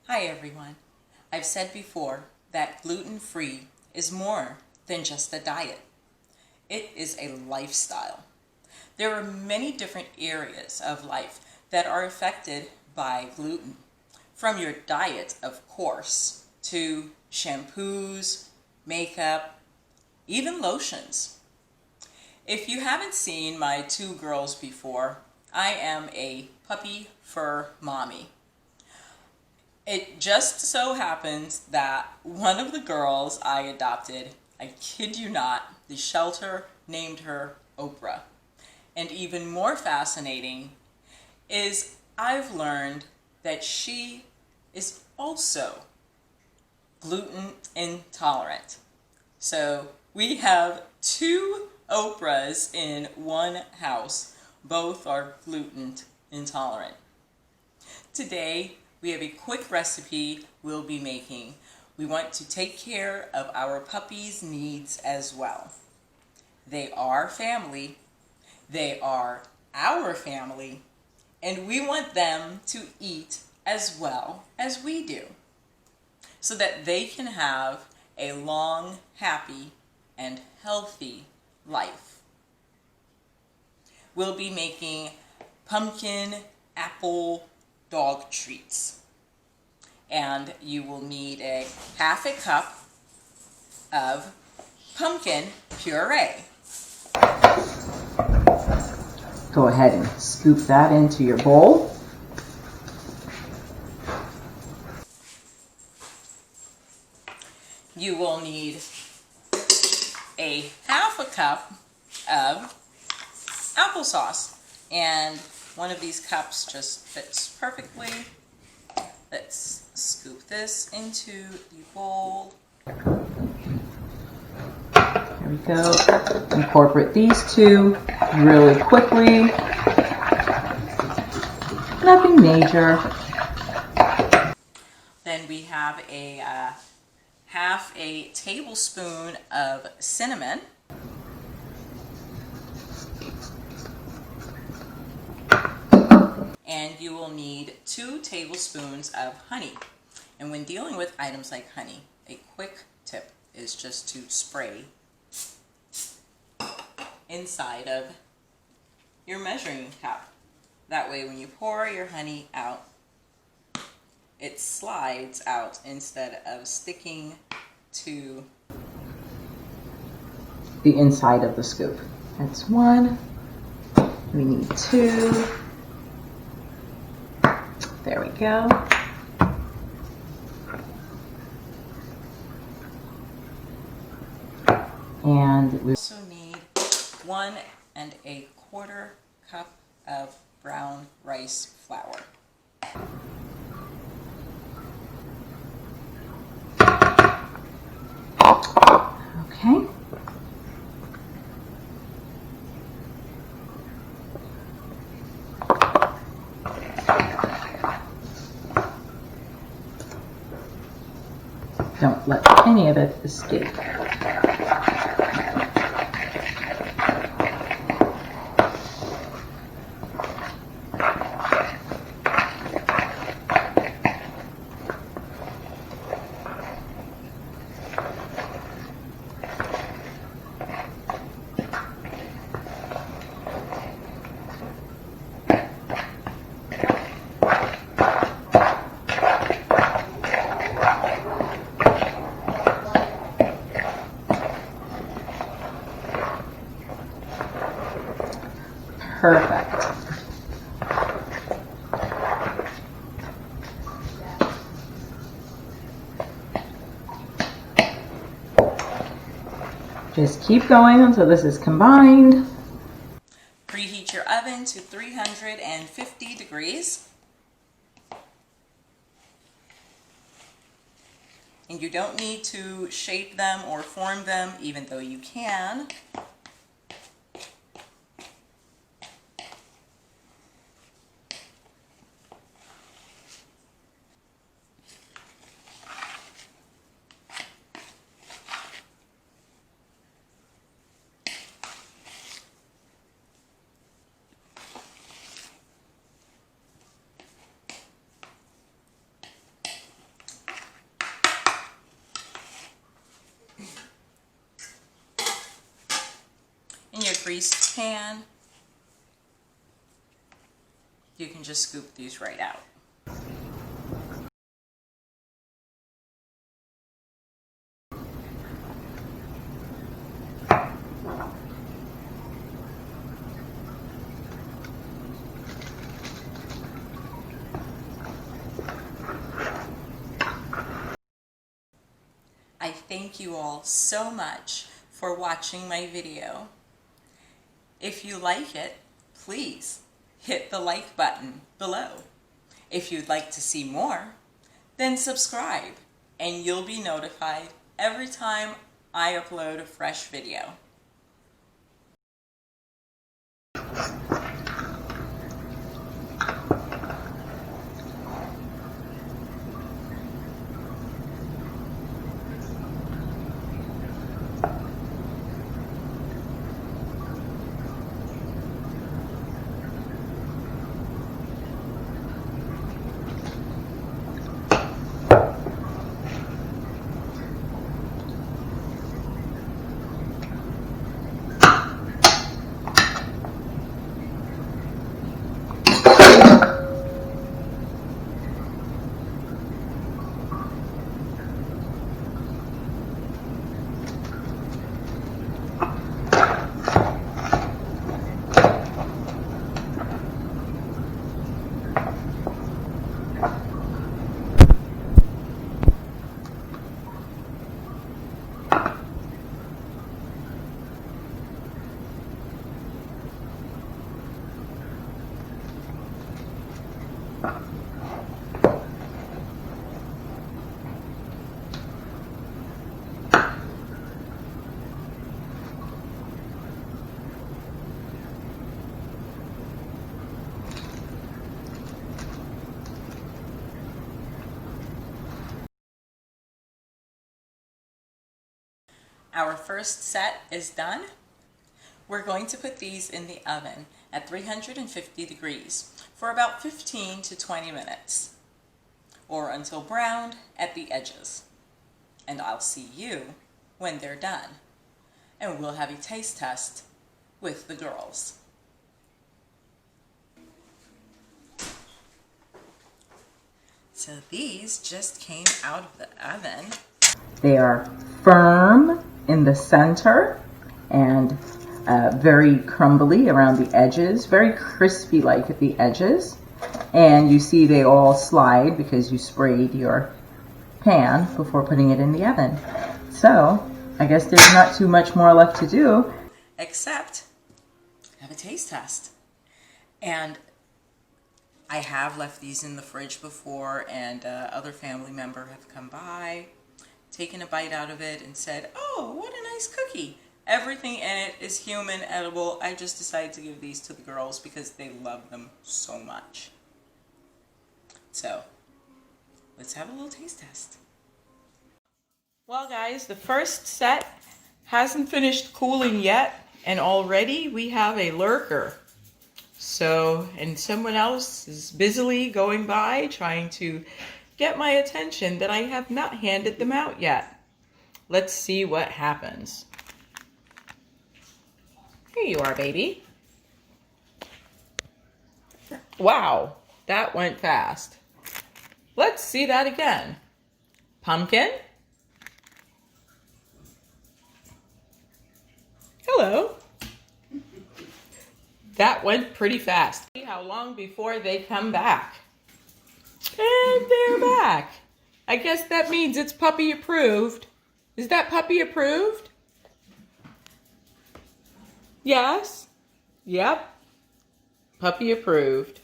Hi everyone. I've said before that gluten-free is more than just a diet. It is a lifestyle. There are many different areas of life that are affected by gluten. From your diet, of course, to shampoos, makeup, even lotions. If you haven't seen my two girls before, I am a puppy fur mommy. It just so happens that one of the girls I adopted, I kid you not, the shelter named her Oprah. And even more fascinating is I've learned that she is also gluten intolerant. So we have two Oprahs in one house. Both are gluten intolerant. Today, we have a quick recipe we'll be making. We want to take care of our puppies' needs as well. They are family, they are our family, and we want them to eat as well as we do, so that they can have a long, happy, and healthy life. We'll be making pumpkin apple dog treats. And you will need a half a cup of pumpkin puree. Go ahead and scoop that into your bowl. You will need a half a cup of applesauce. And one of these cups just fits perfectly. Let's scoop this into the bowl. There we go. Incorporate these two really quickly. Nothing major. Then we have a half a tablespoon of cinnamon. And you will need 2 tablespoons of honey. And when dealing with items like honey, a quick tip is just to spray inside of your measuring cup. That way when you pour your honey out, it slides out instead of sticking to the inside of the scoop. That's 1. We need 2. There we go. And we also need 1 1/4 cup of brown rice flour. Okay. Don't let any of it escape. Perfect. Just keep going until this is combined. Preheat your oven to 350 degrees. And you don't need to shape them or form them, even though you can. greased pan, you can just scoop these right out. I thank you all so much for watching my video. If you like it, please hit the like button below. If you'd like to see more, then subscribe and you'll be notified every time I upload a fresh video. Our first set is done. We're going to put these in the oven at 350 degrees for about 15 to 20 minutes, or until browned at the edges. And I'll see you when they're done. And we'll have a taste test with the girls. So these just came out of the oven. They are firm in the center and very crumbly around the edges, very crispy like at the edges. And you see they all slide because you sprayed your pan before putting it in the oven. So I guess there's not too much more left to do except have a taste test. And I have left these in the fridge before, and other family member have come by, taken a bite out of it and said, "Oh, what a nice cookie." Everything in it is human edible. I just decided to give these to the girls because they love them so much. So let's have a little taste test. Well guys, the first set hasn't finished cooling yet, and already we have a lurker. So, and someone else is busily going by trying to get my attention that I have not handed them out yet. Let's see what happens. Here you are, baby. Wow, that went fast. Let's see that again. Pumpkin. Hello. That went pretty fast. See how long before they come back. And they're back. I guess that means it's puppy approved. Is that puppy approved? Yes? Yep. Puppy approved.